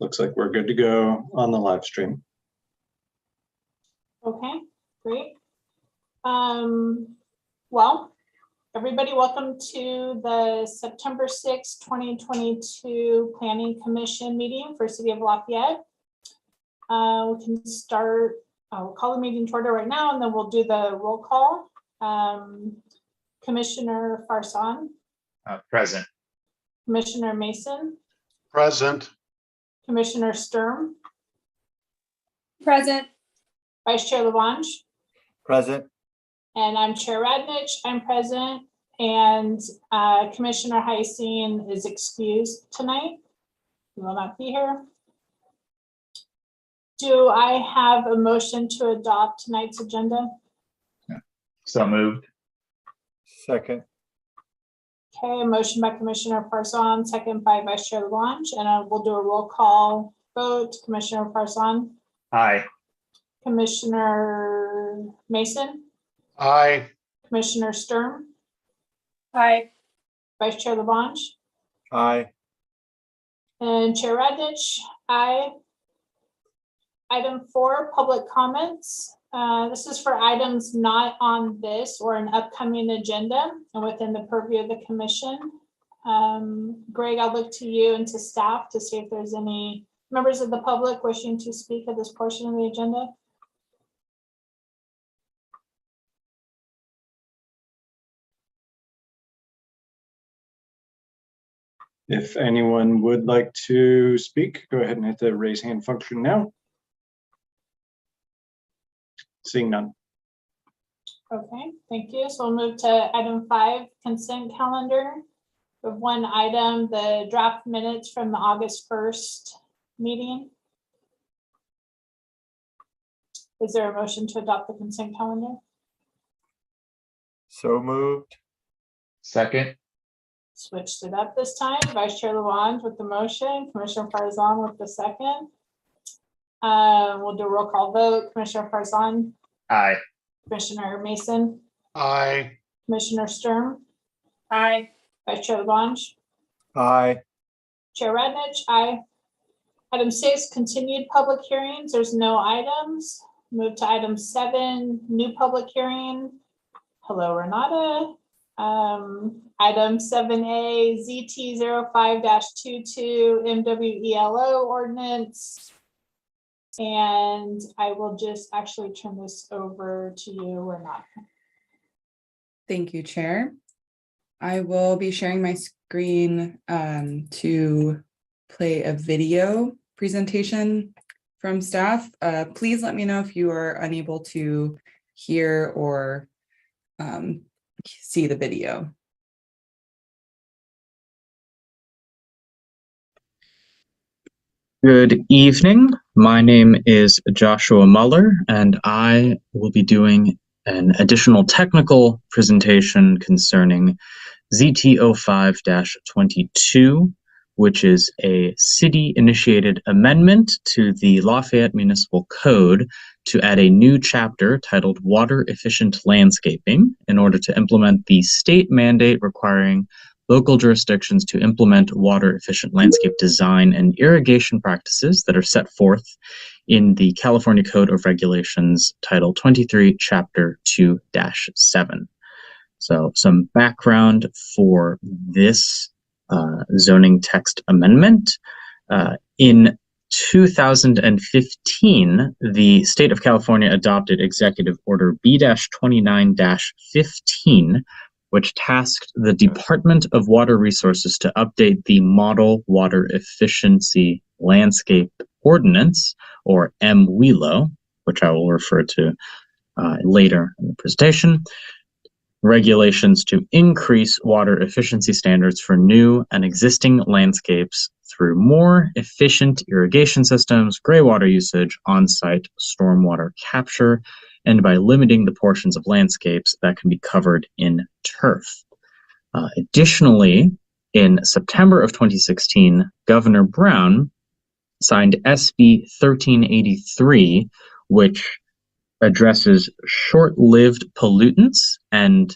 Looks like we're good to go on the live stream. Okay, great. Well, everybody, welcome to the September 6th, 2022 Planning Commission meeting for City of Lafayette. We can start, we'll call the meeting to order right now, and then we'll do the roll call. Commissioner Farsan. Present. Commissioner Mason. Present. Commissioner Sturm. Present. Vice Chair Lavange. Present. And I'm Chair Radnich. I'm present. And Commissioner Heising is excused tonight. He will not be here. Do I have a motion to adopt tonight's agenda? So moved. Second. Okay, a motion by Commissioner Farsan, second by Vice Chair Lavange, and we'll do a roll call vote. Commissioner Farsan. Aye. Commissioner Mason. Aye. Commissioner Sturm. Aye. Vice Chair Lavange. Aye. And Chair Radnich. Aye. Item 4, public comments. This is for items not on this or an upcoming agenda and within the purview of the commission. Greg, I'll look to you and to staff to see if there's any members of the public wishing to speak at this portion of the agenda. If anyone would like to speak, go ahead and hit the raise hand function now. Seeing none. Okay, thank you. So we'll move to item 5, consent calendar. We have one item, the draft minutes from the August 1st meeting. Is there a motion to adopt the consent calendar? So moved. Second. Switched it up this time. Vice Chair Lavange with the motion, Commissioner Farzan with the second. We'll do a roll call vote. Commissioner Farzan. Aye. Commissioner Mason. Aye. Commissioner Sturm. Aye. Vice Chair Lavange. Aye. Chair Radnich. Aye. Item 6, continued public hearings. There's no items. Move to item 7, new public hearing. Hello, Renata. Item 7A, ZT05-22 MWELO ordinance. And I will just actually turn this over to you, Renata. Thank you, Chair. I will be sharing my screen to play a video presentation from staff. Please let me know if you are unable to hear or see the video. Good evening. My name is Joshua Muller, and I will be doing an additional technical presentation concerning ZT05-22, which is a city-initiated amendment to the Lafayette Municipal Code to add a new chapter titled Water Efficient Landscaping in order to implement the state mandate requiring local jurisdictions to implement water-efficient landscape design and irrigation practices that are set forth in the California Code of Regulations, Title 23, Chapter 2-7. So some background for this zoning text amendment. In 2015, the state of California adopted Executive Order B-29-15, which tasked the Department of Water Resources to update the Model Water Efficiency Landscape Ordinance, or MWELO, which I will refer to later in the presentation, regulations to increase water efficiency standards for new and existing landscapes through more efficient irrigation systems, gray water usage, on-site stormwater capture, and by limiting the portions of landscapes that can be covered in turf. Additionally, in September of 2016, Governor Brown signed SB 1383, which addresses short-lived pollutants and,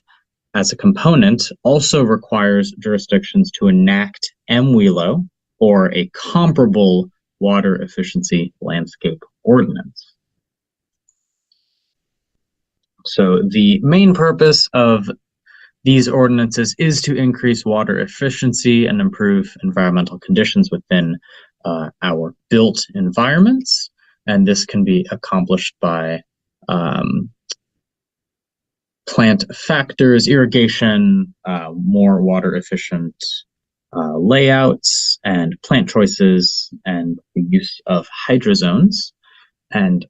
as a component, also requires jurisdictions to enact MWELO, or a comparable Water Efficiency Landscape Ordinance. So the main purpose of these ordinances is to increase water efficiency and improve environmental conditions within our built environments. And this can be accomplished by plant factors, irrigation, more water efficient layouts, and plant choices, and the use of hydrozones, and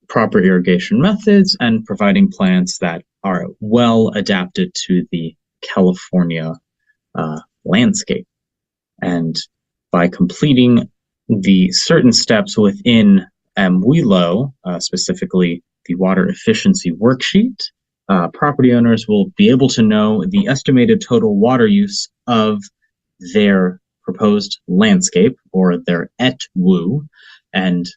proper irrigation methods, and providing plants that are well adapted to the California landscape. And by completing the certain steps within MWELO, specifically the water efficiency worksheet, property owners will be able to know the estimated total water use of their proposed landscape, or their ETWU, and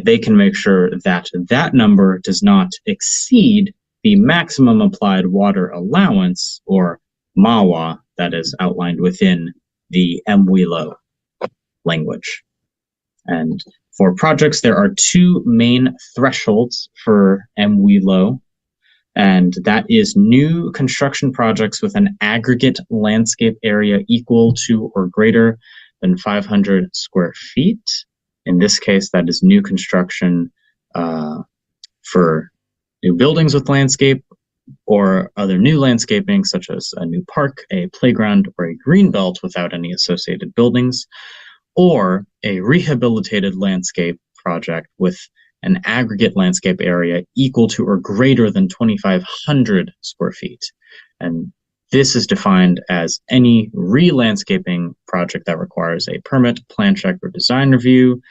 they can make sure that that number does not exceed the maximum applied water allowance, or MAWA, that is outlined within the MWELO language. And for projects, there are two main thresholds for MWELO, and that is new construction projects with an aggregate landscape area equal to or greater than 500 square feet. In this case, that is new construction for new buildings with landscape, or other new landscaping, such as a new park, a playground, or a green belt without any associated buildings, or a rehabilitated landscape project with an aggregate landscape area equal to or greater than 2,500 square feet. And this is defined as any re-landscaping project that requires a permit, plan check, or design review,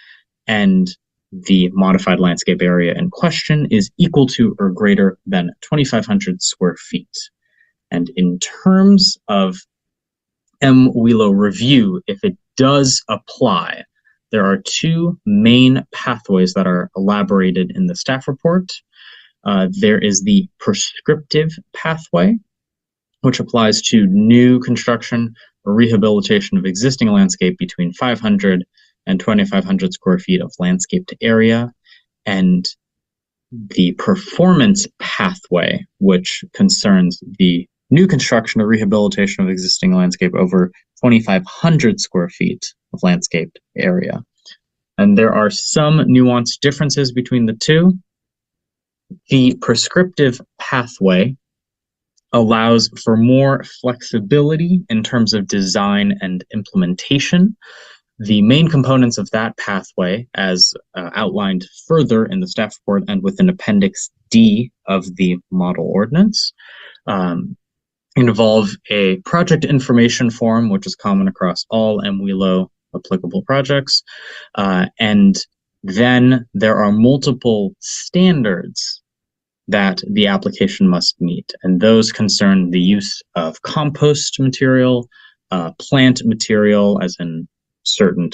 and the modified landscape area in question is equal to or greater than 2,500 square feet. And in terms of MWELO review, if it does apply, there are two main pathways that are elaborated in the staff report. There is the prescriptive pathway, which applies to new construction or rehabilitation of existing landscape between 500 and 2,500 square feet of landscaped area, and the performance pathway, which concerns the new construction or rehabilitation of existing landscape over 2,500 square feet of landscaped area. And there are some nuanced differences between the two. The prescriptive pathway allows for more flexibility in terms of design and implementation. The main components of that pathway, as outlined further in the staff report and within Appendix D of the model ordinance, involve a project information form, which is common across all MWELO applicable projects. And then there are multiple standards that the application must meet. And those concern the use of compost material, plant material, as in certain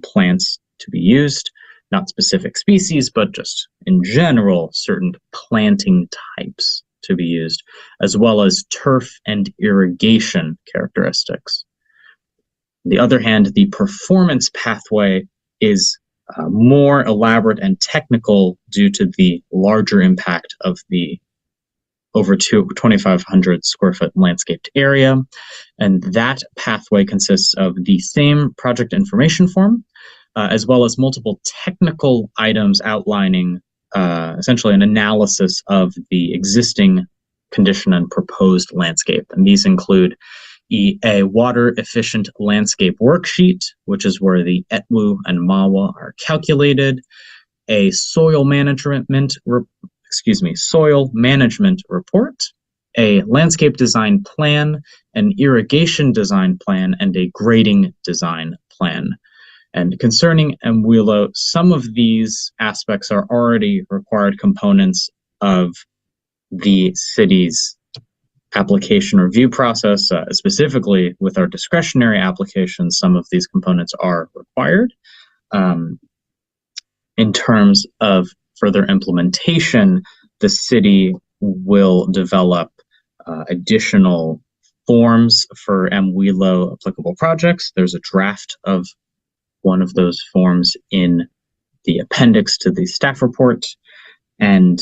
plants to be used, not specific species, but just in general, certain planting types to be used, as well as turf and irrigation characteristics. On the other hand, the performance pathway is more elaborate and technical due to the larger impact of the over 2,500 square foot landscaped area. And that pathway consists of the same project information form, as well as multiple technical items outlining essentially an analysis of the existing condition and proposed landscape. And these include a water efficient landscape worksheet, which is where the ETWU and MAWA are calculated, a soil management report, a landscape design plan, an irrigation design plan, and a grading design plan. And concerning MWELO, some of these aspects are already required components of the city's application review process. Specifically with our discretionary applications, some of these components are required. In terms of further implementation, the city will develop additional forms for MWELO applicable projects. There's a draft of one of those forms in the appendix to the staff report, and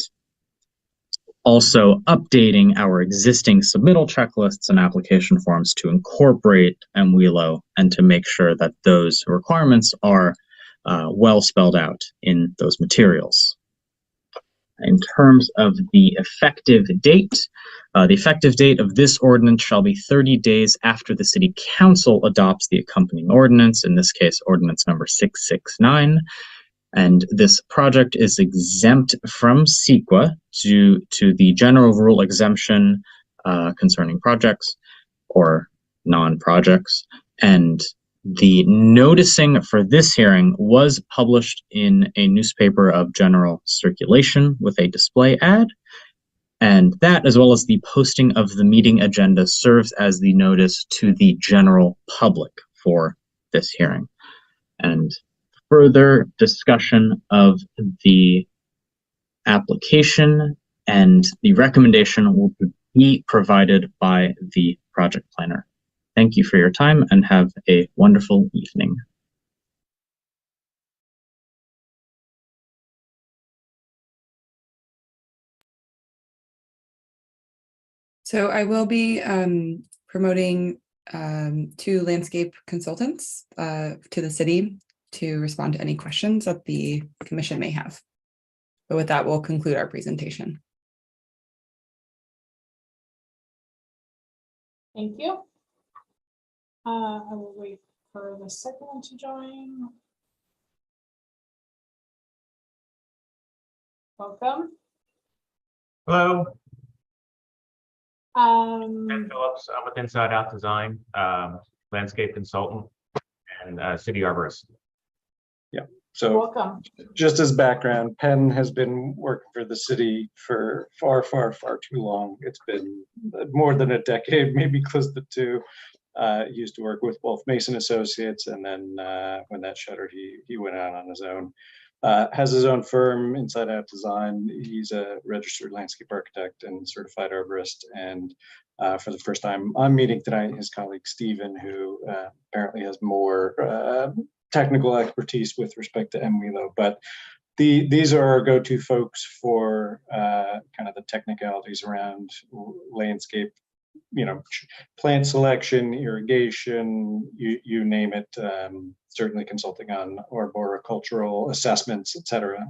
also updating our existing submittal checklists and application forms to incorporate MWELO and to make sure that those requirements are well spelled out in those materials. In terms of the effective date of this ordinance shall be 30 days after the City Council adopts the accompanying ordinance, in this case, ordinance number 669. And this project is exempt from CEQA due to the general rule exemption concerning projects or non-projects. And the noticing for this hearing was published in a newspaper of general circulation with a display ad. And that, as well as the posting of the meeting agenda, serves as the notice to the general public for this hearing. And further discussion of the application and the recommendation will be provided by the project planner. Thank you for your time and have a wonderful evening. So I will be promoting 2 landscape consultants to the city to respond to any questions that the commission may have. But with that, we'll conclude our presentation. Thank you. I will wait for the second one to join. Welcome. Hello, Um, Ben Phillips. I'm with Inside Out Design, landscape consultant and city arborist. So welcome. just as background, Penn has been working for the city for far, far, far too long. It's been more than a decade, maybe close to 2. Used to work with Wolf Mason Associates, and then when that shuttered, he went out on his own. Has his own firm, Inside Out Design. He's a registered landscape architect and certified arborist. And for the first time, I'm meeting tonight his colleague Stephen, who apparently has more technical expertise with respect to MWELO. But these are our go-to folks for kind of the technicalities around landscape, plant selection, irrigation, you name it, certainly consulting on arboricultural assessments, et cetera.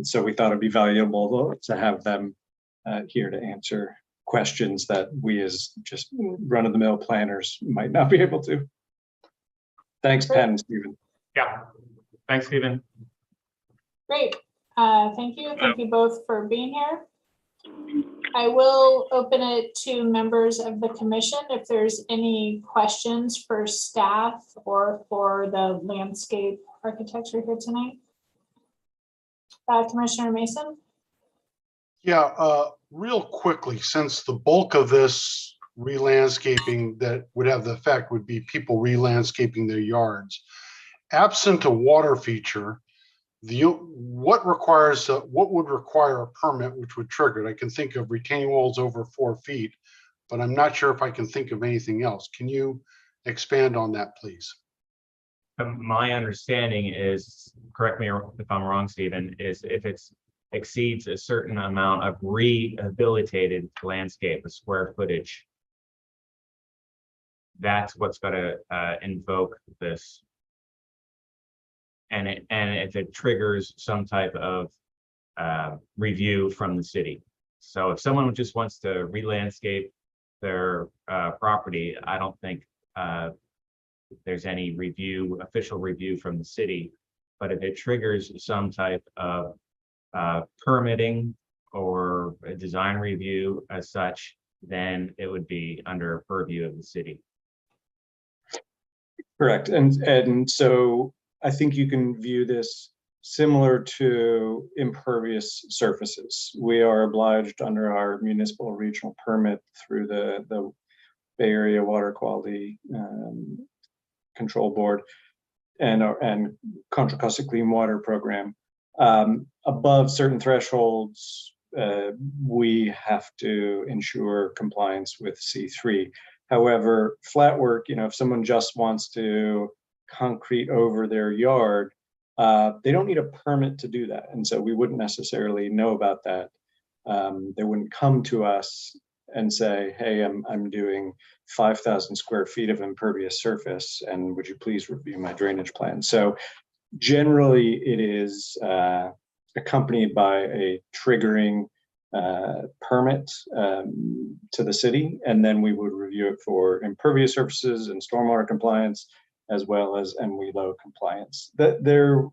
So we thought it'd be valuable to have them here to answer questions that we as just run-of-the-mill planners might not be able to. Thanks, Penn and Stephen. Yeah, thanks, Stephen. Great. Thank you. Thank you both for being here. I will open it to members of the commission if there's any questions for staff or for the landscape architecture here tonight. Commissioner Mason? Yeah, real quickly, since the bulk of this re-landscaping that would have the effect would be people re-landscaping their yards, absent a water feature, what would require a permit which would trigger it? I can think of retaining walls over 4 feet, but I'm not sure if I can think of anything else. Can you expand on that, please? My understanding is, correct me if I'm wrong, Stephen, is if it exceeds a certain amount of rehabilitated landscape, a square footage, that's what's going to invoke this. And if it triggers some type of review from the city. So if someone just wants to re-landscape their property, I don't think there's any official review from the city. But if it triggers some type of permitting or a design review as such, then it would be under purview of the city. Correct. And so I think you can view this similar to impervious surfaces. We are obliged under our municipal regional permit through the Bay Area Water Quality Control Board and Contra Costa Clean Water Program. Above certain thresholds, we have to ensure compliance with C3. However, flat work, if someone just wants to concrete over their yard, they don't need a permit to do that. And so we wouldn't necessarily know about that. They wouldn't come to us and say, hey, I'm doing 5,000 square feet of impervious surface, and would you please review my drainage plan? So generally it is accompanied by a triggering permit to the city, and then we would review it for impervious surfaces and stormwater compliance, as well as MWELO compliance. They're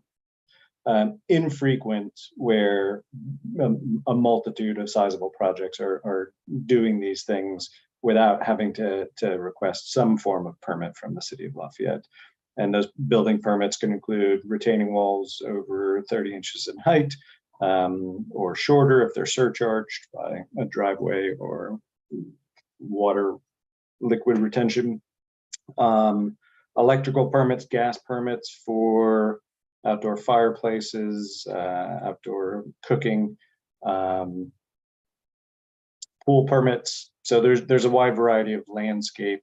infrequent where a multitude of sizable projects are doing these things without having to request some form of permit from the city of Lafayette. And those building permits can include retaining walls over 30 inches in height, or shorter if they're surcharged by a driveway or water liquid retention. Electrical permits, gas permits for outdoor fireplaces, outdoor cooking, pool permits. So there's a wide variety of landscape,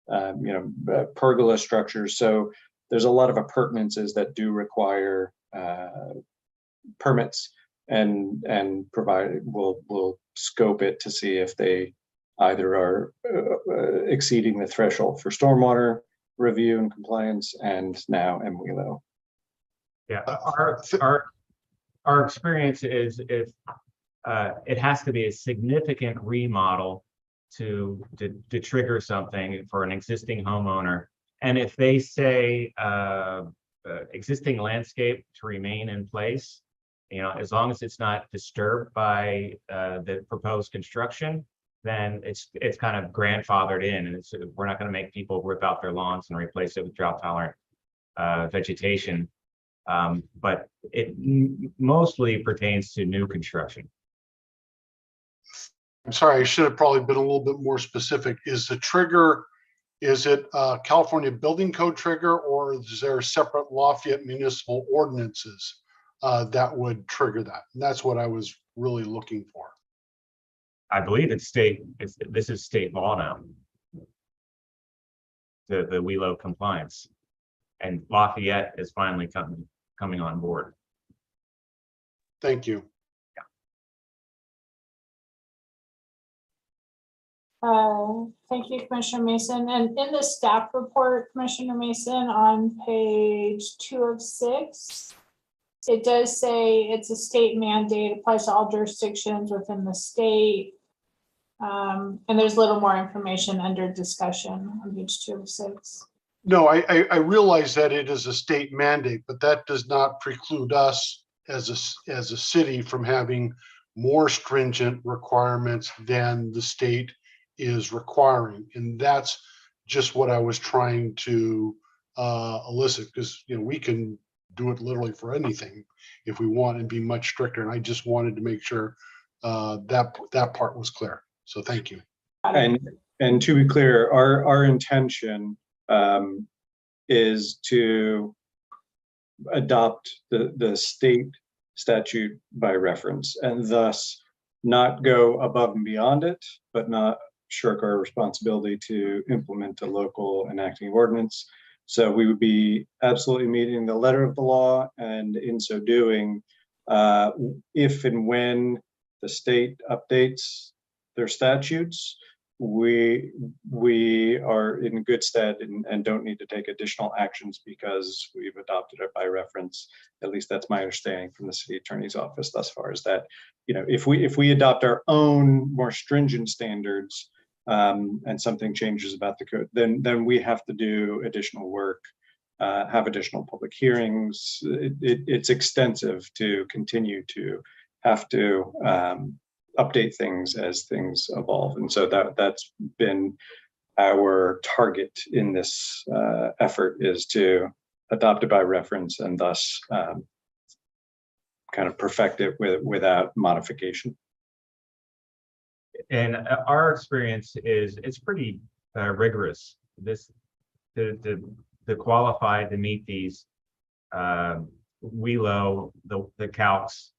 pergola structures. So there's a lot of appurtenances that do require permits, and we'll scope it to see if they either are exceeding the threshold for stormwater review and compliance, and now MWELO. Yeah, our experience is if it has to be a significant remodel to trigger something for an existing homeowner, and if they say existing landscape to remain in place, as long as it's not disturbed by the proposed construction, then it's kind of grandfathered in, and we're not going to make people rip out their lawns and replace it with drought tolerant vegetation. But it mostly pertains to new construction. I'm sorry, I should have probably been a little bit more specific. Is the trigger, is it a California Building Code trigger, or is there separate Lafayette municipal ordinances that would trigger that? And that's what I was really looking for. I believe it's this is state law now. The WELO compliance, and Lafayette is finally coming on board. Thank you. Thank you, Commissioner Mason. And in the staff report, Commissioner Mason, on page 2 of 6, it does say it's a state mandate, applies to all jurisdictions within the state. And there's a little more information under discussion on page 2 of 6. No, I realize that it is a state mandate, but that does not preclude us as a city from having more stringent requirements than the state is requiring. And that's just what I was trying to elicit, because we can do it literally for anything if we want and be much stricter. And I just wanted to make sure that part was clear. So thank you. And to be clear, our intention is to adopt the state statute by reference, and thus not go above and beyond it, but not shirk our responsibility to implement a local enacting ordinance. So we would be absolutely meeting the letter of the law, and in so doing, if and when the state updates their statutes, we are in good stead and don't need to take additional actions because we've adopted it by reference. At least that's my understanding from the city attorney's office thus far, is that if we adopt our own more stringent standards and something changes about the code, then we have to do additional work, have additional public hearings. It's extensive to continue to have to update things as things evolve. And so that's been our target in this effort, is to adopt it by reference and thus kind of perfect it without modification. And our experience is it's pretty rigorous. To qualify to meet these WELO, the calcs,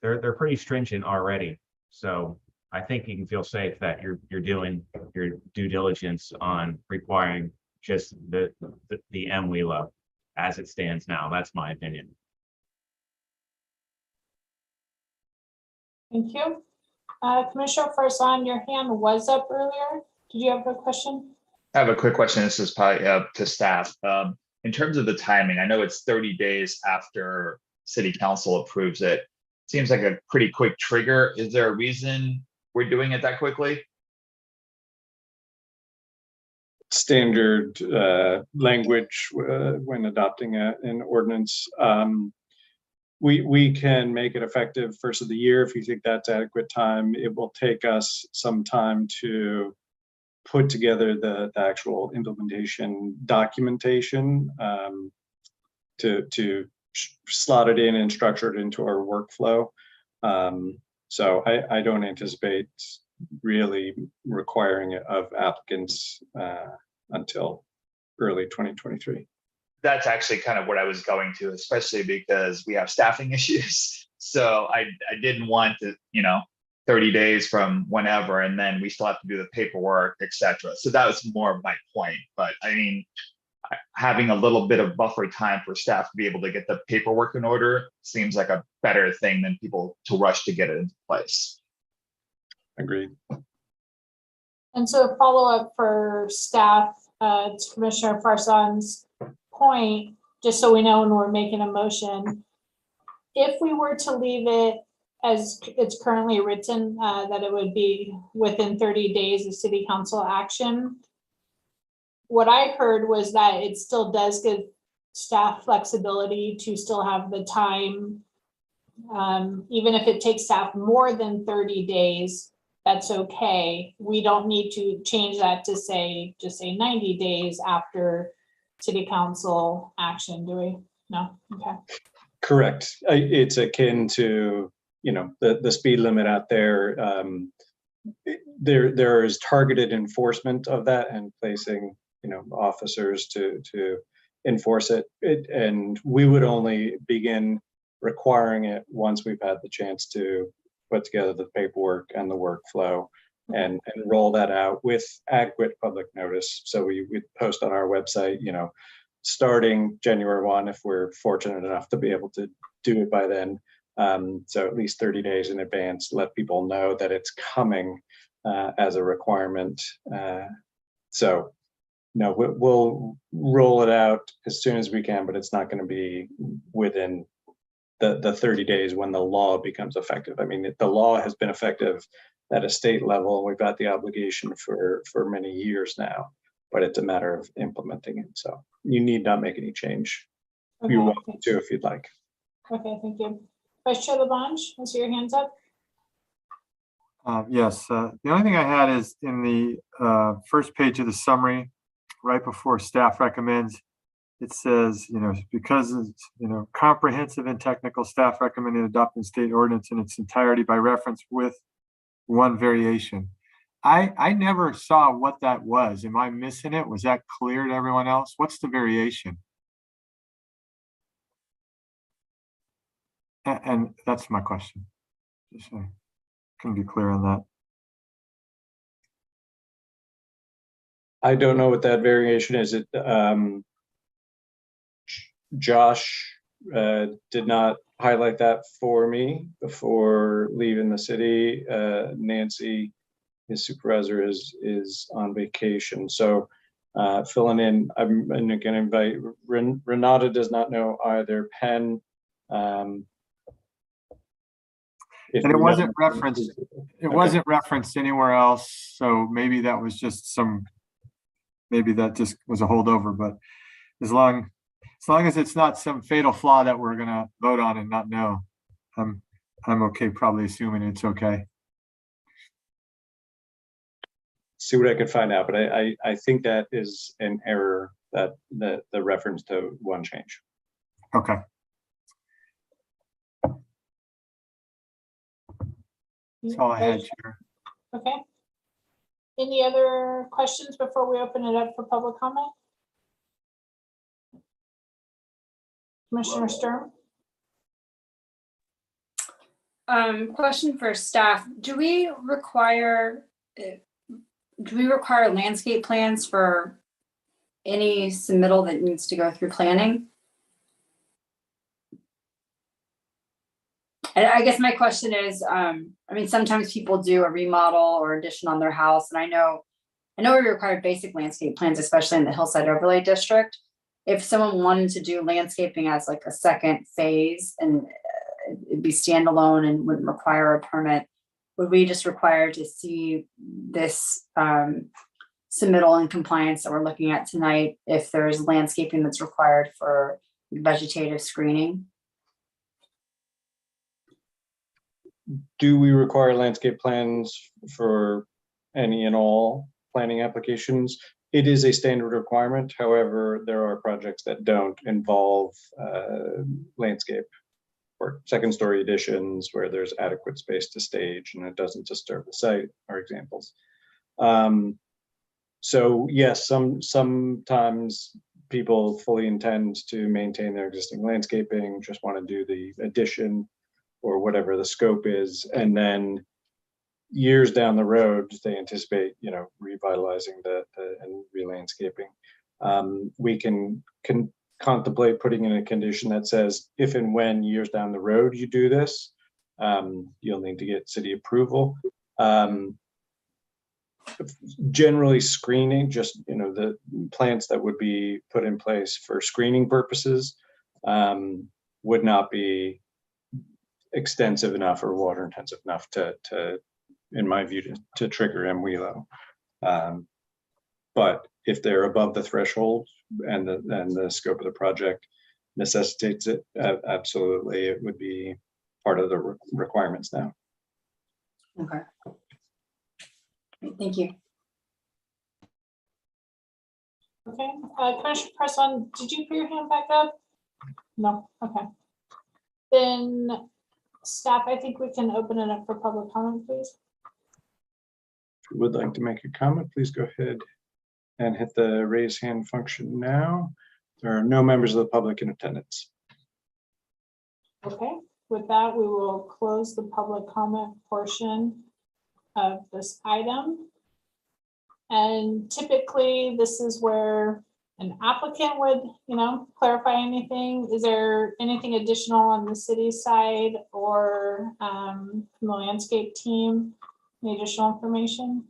they're pretty stringent already. So I think you can feel safe that you're doing your due diligence on requiring just the MWELO as it stands now. That's my opinion. Thank you. Commissioner Farzan, your hand was up earlier. Did you have a question? I have a quick question. This is probably to staff. In terms of the timing, I know it's 30 days after city council approves it. Seems like a pretty quick trigger. Is there a reason we're doing it that quickly? Standard language when adopting an ordinance. We can make it effective first of the year if you think that's adequate time. It will take us some time to put together the actual implementation documentation, to slot it in and structure it into our workflow. So I don't anticipate really requiring it of applicants until early 2023. That's actually kind of what I was going to, especially because we have staffing issues. So I didn't want to, 30 days from whenever, and then we still have to do the paperwork, etc. So that was more of my point. But I mean, having a little bit of buffer time for staff to be able to get the paperwork in order seems like a better thing than people to rush to get it into place. Agreed. And so follow up for staff, to Commissioner Farzan's point, just so we know when we're making a motion, if we were to leave it as it's currently written, that it would be within 30 days of city council action. What I heard was that it still does give staff flexibility to still have the time. Even if it takes staff more than 30 days, that's okay. We don't need to change that to say, just say 90 days after city council action, do we? No, okay. Correct. It's akin to, the speed limit out there. There is targeted enforcement of that and placing, officers to enforce it. And we would only begin requiring it once we've had the chance to put together the paperwork and the workflow and roll that out with adequate public notice. So we post on our website, starting January 1, if we're fortunate enough to be able to do it by then. So at least 30 days in advance, let people know that it's coming as a requirement. So no, we'll roll it out as soon as we can, but it's not going to be within the 30 days when the law becomes effective. I mean, the law has been effective at a state level. We've got the obligation for many years now, but it's a matter of implementing it. So you need not make any change. Okay, You're welcome to if you'd like. okay, thank you. Vice Chair Labange, I see your hands up. Yes, the only thing I had is in the first page of the summary, right before staff recommends, it says, because it's, comprehensive and technical, staff recommended adopting state ordinance in its entirety by reference with one variation. I never saw what that was. Am I missing it? Was that clear to everyone else? What's the variation? And that's my question. Just so I can be clear on that. I don't know what that variation is. It Josh did not highlight that for me before leaving the city. Nancy, his supervisor, is on vacation, so filling in. I'm going to invite Renata. Does not know either. Penn. And it wasn't referenced. It wasn't referenced anywhere else. So maybe that was just maybe that just was a holdover. But as long as it's not some fatal flaw that we're going to vote on and not know, I'm okay. Probably assuming it's okay. See what I could find out, but I think that is an error, that the reference to one change. Okay. That's all I had, Chair. Okay. Any other questions before we open it up for public comment? Commissioner Sturm? Question for staff. Do we require landscape plans for any submittal that needs to go through planning? And I guess my question is, I mean, sometimes people do a remodel or addition on their house, and I know we require basic landscape plans, especially in the Hillside Overlay District. If someone wanted to do landscaping as like a second phase and it'd be standalone and wouldn't require a permit, would we just require to see this submittal in compliance that we're looking at tonight if there's landscaping that's required for vegetative screening? Do we require landscape plans for any and all planning applications? It is a standard requirement. However, there are projects that don't involve landscape or second story additions where there's adequate space to stage and it doesn't disturb the site, are examples. So yes, sometimes people fully intend to maintain their existing landscaping, just want to do the addition or whatever the scope is, and then years down the road they anticipate, you know, revitalizing and re-landscaping. We can contemplate putting in a condition that says if and when years down the road you do this, you'll need to get city approval. Generally screening, just, you know, the plants that would be put in place for screening purposes would not be extensive enough or water intensive enough to in my view to trigger MWELO. But if they're above the threshold and the scope of the project necessitates it, absolutely it would be part of the requirements now. Okay. Thank you. Okay, Commissioner Person, did you put your hand back up? No, okay. Then staff, I think we can open it up for public comment, please. If you would like to make a comment, please go ahead and hit the raise hand function now. There are no members of the public in attendance. Okay, with that, we will close the public comment portion of this item. And typically this is where an applicant would, you know, clarify anything. Is there anything additional on the city side or from the landscape team? Any additional information?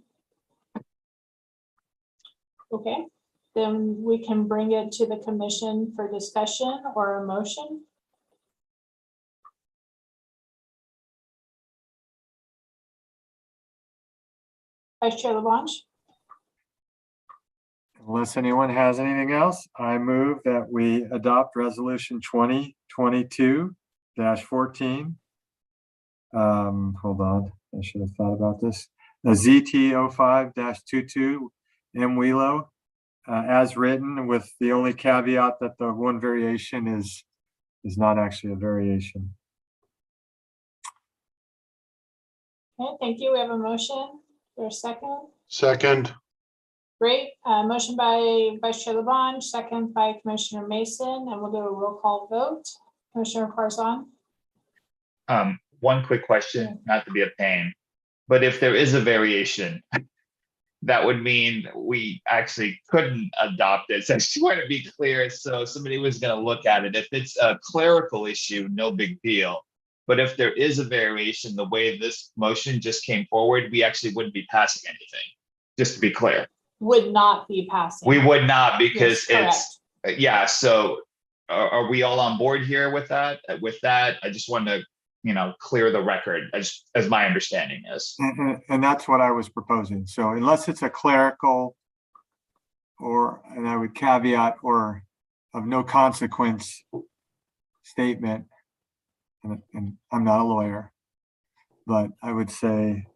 Okay, then we can bring it to the commission for discussion or a motion. Vice Chair LaBlanche. Unless anyone has anything else, I move that we adopt resolution 2022-14. Hold on, I should have thought about this. The ZT05-22 MWELO as written, with the only caveat that the one variation is not actually a variation. Okay, thank you. We have a motion. There's a second. Second. Great. Motion by Vice Chair LaBlanche, second by Commissioner Mason, and we'll do a roll call vote. Commissioner Farzan. One quick question, not to be a pain, but if there is a variation, that would mean we actually couldn't adopt this. I just want to be clear, so somebody was going to look at it. If it's a clerical issue, no big deal. But if there is a variation, the way this motion just came forward, we actually wouldn't be passing anything, just to be clear. Would not be passing. We would not, because Yes, it's, yeah, so are we all on board here with that? With that, I just wanted to, you know, clear the record as my understanding is. And that's what I was proposing. So unless it's a clerical or, and I would caveat, or of no consequence statement, and I'm not a lawyer, but I would say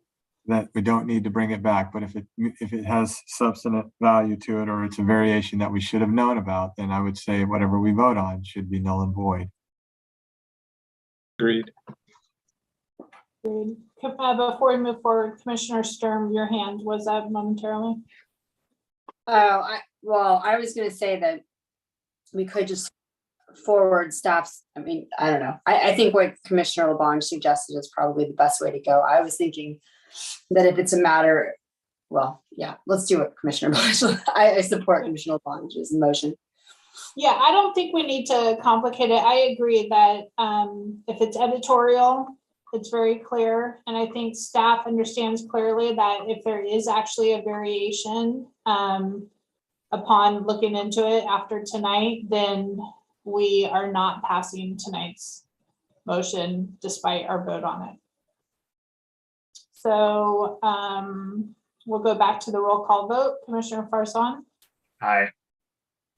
that we don't need to bring it back. But if it has substantive value to it, or it's a variation that we should have known about, then I would say whatever we vote on should be null and void. Agreed. Agreed. Before we move forward, Commissioner Sturm, your hand was up momentarily. Oh, I was going to say that we could just forward staff's, I mean, I don't know. I think what Commissioner LeBlanc suggested is probably the best way to go. I was thinking that if it's a matter, well, yeah, let's do it, Commissioner LeBlanc. I support Commissioner LeBlanc's motion. Yeah, I don't think we need to complicate it. I agree that if it's editorial, it's very clear. And I think staff understands clearly that if there is actually a variation upon looking into it after tonight, then we are not passing tonight's motion despite our vote on it. So we'll go back to the roll call vote. Commissioner Farson, Aye.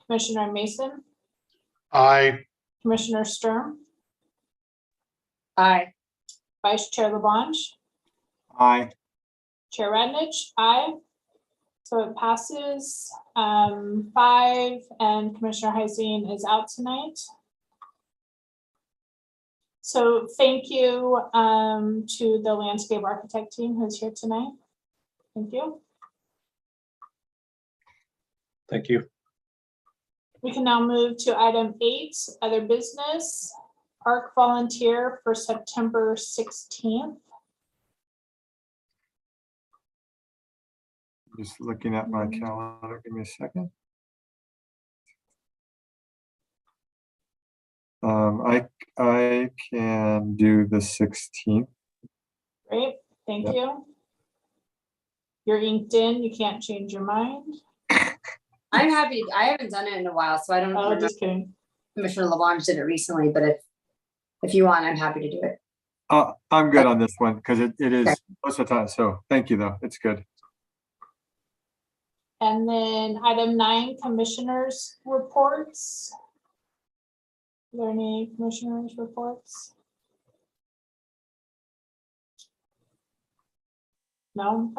Commissioner Mason, Aye. Commissioner Sturm, Aye. Vice Chair LeBlanc, Aye. Chair Radnich, aye. So it passes 5, and Commissioner Heising is out tonight. So thank you to the landscape architect team who's here tonight. Thank you. Thank you. We can now move to item 8, other business, park volunteer for September 16th. Just looking at my calendar. Give me a second. I can do the 16th. Great, thank Yep. you. You're inked in, you can't change your mind. I'm happy. I haven't done it in a while, so I don't Oh, remember. just kidding. Commissioner LeBlanc did it recently, but if you want, I'm happy to do it. I'm good on this one because it is Okay. most of the time. So thank you though. It's good. And then item 9, commissioners' reports. Are there any commissioners' reports? No.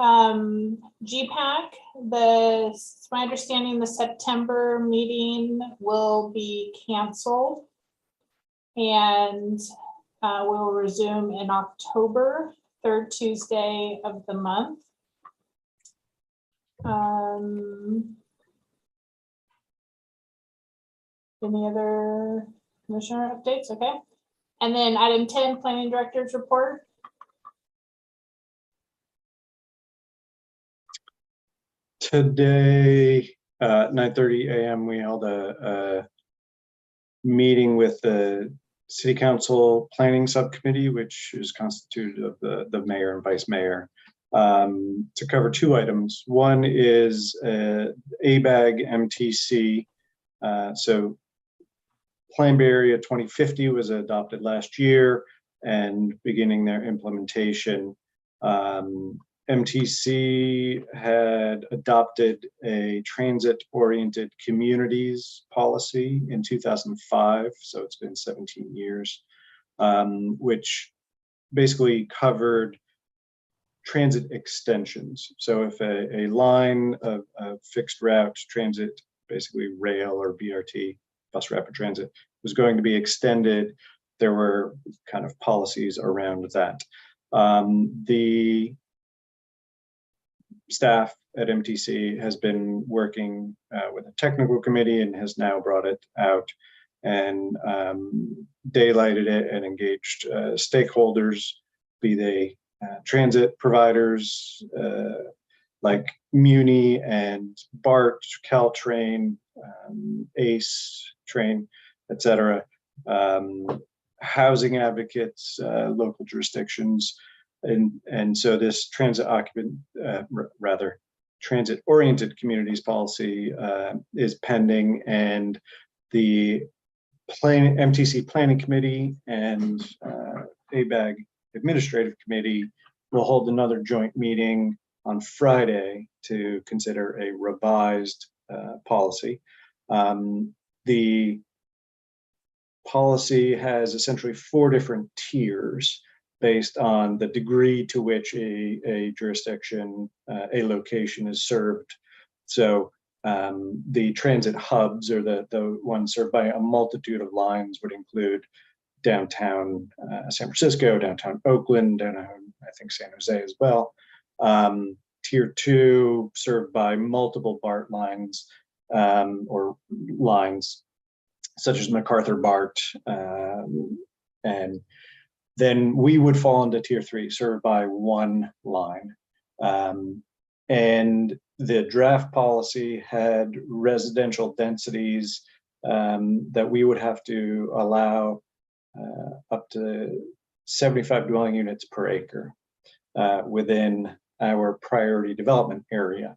GPAC, it's my understanding the September meeting will be canceled. And we'll resume in October, 3rd Tuesday of the month. Any other commissioner updates? Okay. And then item 10, planning director's report. Today, 9:30 a.m., we held a meeting with the City Council Planning Subcommittee, which is constituted of the mayor and vice mayor, to cover 2 items. One is ABAG MTC. So Plan Bay Area 2050 was adopted last year and beginning their implementation. MTC had adopted a transit-oriented communities policy in 2005, so it's been 17 years, which basically covered transit extensions. So if a line of fixed route transit, basically rail or BRT, bus rapid transit, was going to be extended, there were kind of policies around that. The staff at MTC has been working with a technical committee and has now brought it out and daylighted it and engaged stakeholders, be they transit providers like Muni and BART, Caltrain, ACE train, etc., housing advocates, local jurisdictions. And so this transit-oriented communities policy is pending, and the MTC Planning Committee and ABAG Administrative Committee will hold another joint meeting on Friday to consider a revised policy. The policy has essentially 4 different tiers based on the degree to which a jurisdiction, a location is served. So the transit hubs, or the ones served by a multitude of lines, would include downtown San Francisco, downtown Oakland, downtown, I think, San Jose as well. Tier 2, served by multiple BART lines or lines. such as MacArthur Bart, and then we would fall into tier 3, served by one line. And the draft policy had residential densities that we would have to allow up to 75 dwelling units per acre within our priority development area.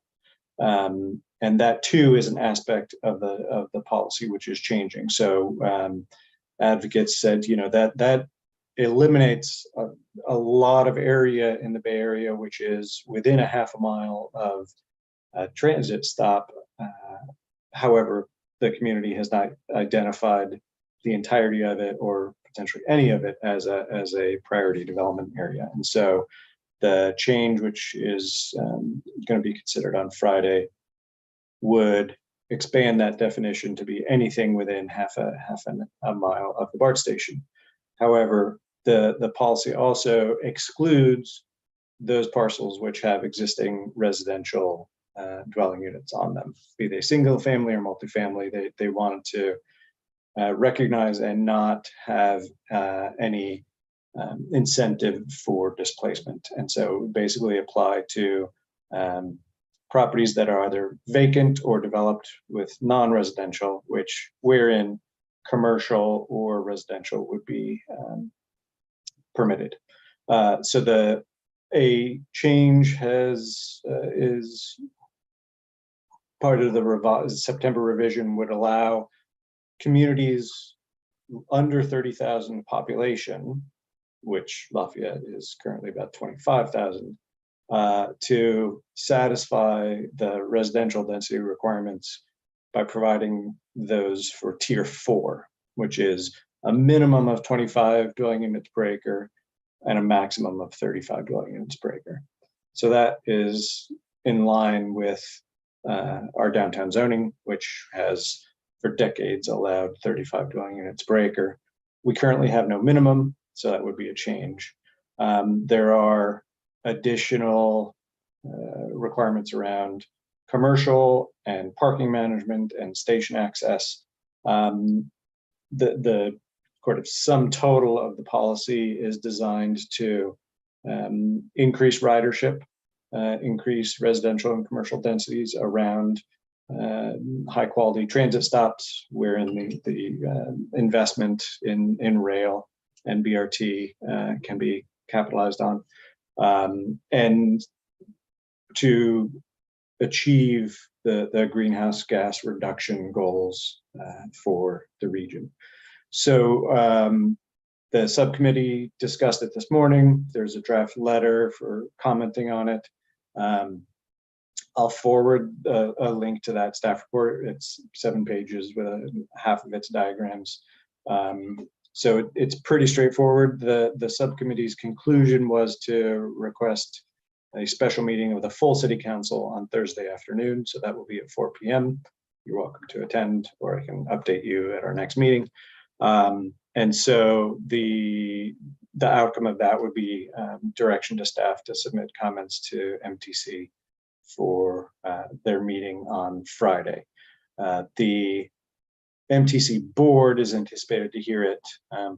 And that too is an aspect of the policy which is changing. So advocates said, that eliminates a lot of area in the Bay Area, which is within a half a mile of a transit stop. However, the community has not identified the entirety of it or potentially any of it as a priority development area. And so the change, which is going to be considered on Friday, would expand that definition to be anything within half a mile of the BART station. However, the policy also excludes those parcels which have existing residential dwelling units on them, be they single family or multifamily. They wanted to recognize and not have any incentive for displacement. And so basically apply to properties that are either vacant or developed with non-residential, which wherein commercial or residential would be permitted. So a change is part of the revised September revision would allow communities under 30,000 population, which Lafayette is currently about 25,000, to satisfy the residential density requirements by providing those for tier 4, which is a minimum of 25 dwelling units per acre and a maximum of 35 dwelling units per acre. So that is in line with our downtown zoning, which has for decades allowed 35 dwelling units per acre. We currently have no minimum, so that would be a change. There are additional requirements around commercial and parking management and station access. The sort of sum total of the policy is designed to increase ridership, increase residential and commercial densities around high quality transit stops, wherein the investment in rail and BRT can be capitalized on, and to achieve the greenhouse gas reduction goals for the region. So the subcommittee discussed it this morning. There's a draft letter for commenting on it. I'll forward a link to that staff report. It's 7 pages with half of its diagrams. So it's pretty straightforward. The subcommittee's conclusion was to request a special meeting of the full city council on Thursday afternoon. So that will be at 4 p.m. You're welcome to attend, or I can update you at our next meeting. And so the outcome of that would be direction to staff to submit comments to MTC for their meeting on Friday. The MTC board is anticipated to hear it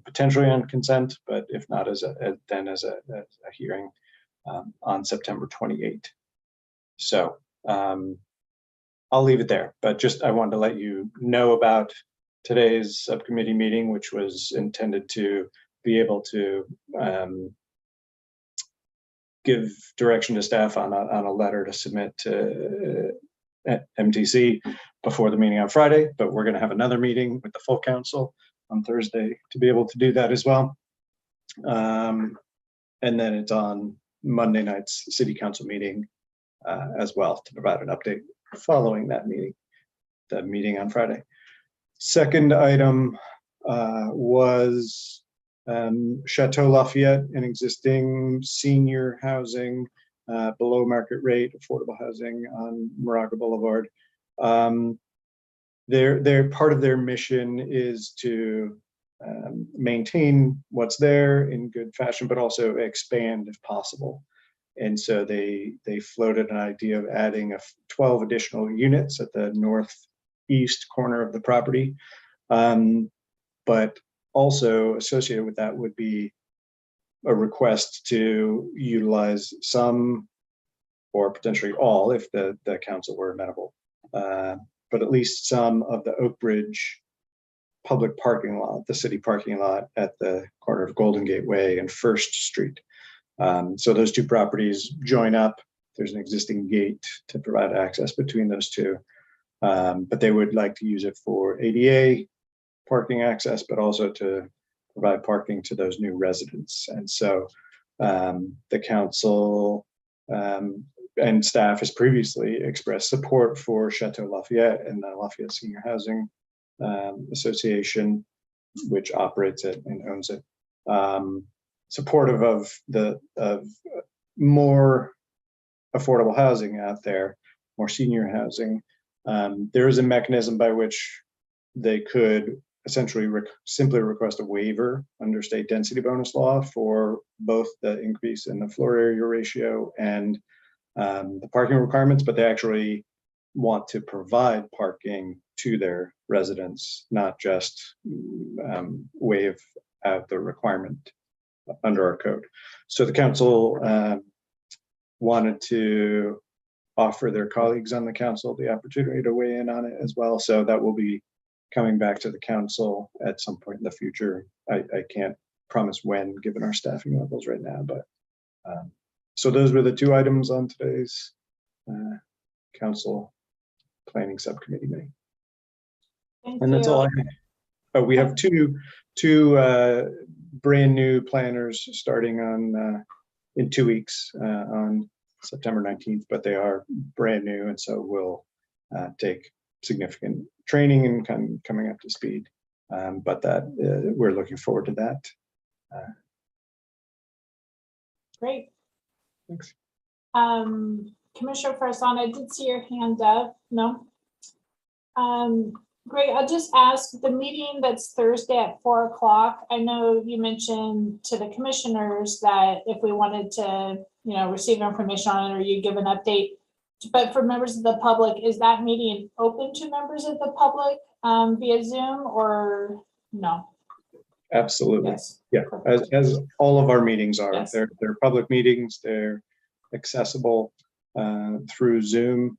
potentially on consent, but if not, as a hearing on September 28th. So I'll leave it there, but just I wanted to let you know about today's subcommittee meeting, which was intended to be able to give direction to staff on a letter to submit to MTC before the meeting on Friday, but we're going to have another meeting with the full council on Thursday to be able to do that as well. And then it's on Monday night's city council meeting as well to provide an update following that meeting, the meeting on Friday. Second item was Chateau Lafayette, an existing senior housing below market rate affordable housing on Moraga Boulevard. Their part of their mission is to maintain what's there in good fashion, but also expand if possible. And so they floated an idea of adding 12 additional units at the northeast corner of the property. But also associated with that would be a request to utilize some, or potentially all, if the council were amenable, but at least some of the Oak Ridge public parking lot, the city parking lot at the corner of Golden Gate Way and First Street. So those two properties join up. There's an existing gate to provide access between those two, but they would like to use it for ADA parking access, but also to provide parking to those new residents. And so the council and staff has previously expressed support for Chateau Lafayette and the Lafayette Senior Housing Association, which operates it and owns it. Supportive of more affordable housing out there, more senior housing. There is a mechanism by which they could essentially simply request a waiver under state density bonus law for both the increase in the floor area ratio and the parking requirements, but they actually want to provide parking to their residents, not just waive out the requirement under our code. So the council wanted to offer their colleagues on the council the opportunity to weigh in on it as well. So that will be coming back to the council at some point in the future. I can't promise when, given our staffing levels right now, but so those were the two items on today's council planning subcommittee meeting. And that's all I have. Oh, we have two brand new planners starting on in 2 weeks on September 19th, but they are brand new, and so we'll take significant training and coming up to speed. But that we're looking forward to that. Great. Thanks. Commissioner Farsan, I did see your hand up. No? Great. I'll just ask, the meeting that's Thursday at 4 o'clock. I know you mentioned to the commissioners that if we wanted to, receive information on it, or you give an update. But for members of the public, is that meeting open to members of the public via Zoom or no? Absolutely. Yes. Yeah, as all of our meetings are. Yes. They're public meetings. They're accessible through Zoom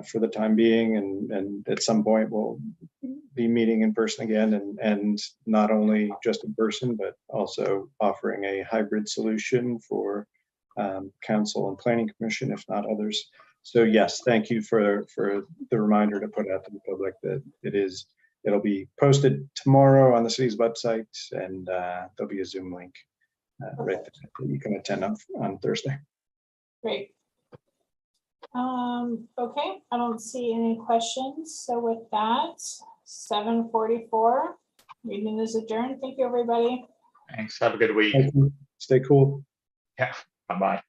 for the time being, and at some point we'll be meeting in person again, and not only just in person, but also offering a hybrid solution for council and planning commission, if not others. So yes, thank you for the reminder to put out to the public that it'll be posted tomorrow on the city's website, and there'll be a Zoom link right there that you can attend on Thursday. Great. Okay, I don't see any questions. So with that, 7:44, meeting is adjourned. Thank you, everybody. Thanks. Have a good week. Thank you. Stay cool. Yeah. Bye-bye.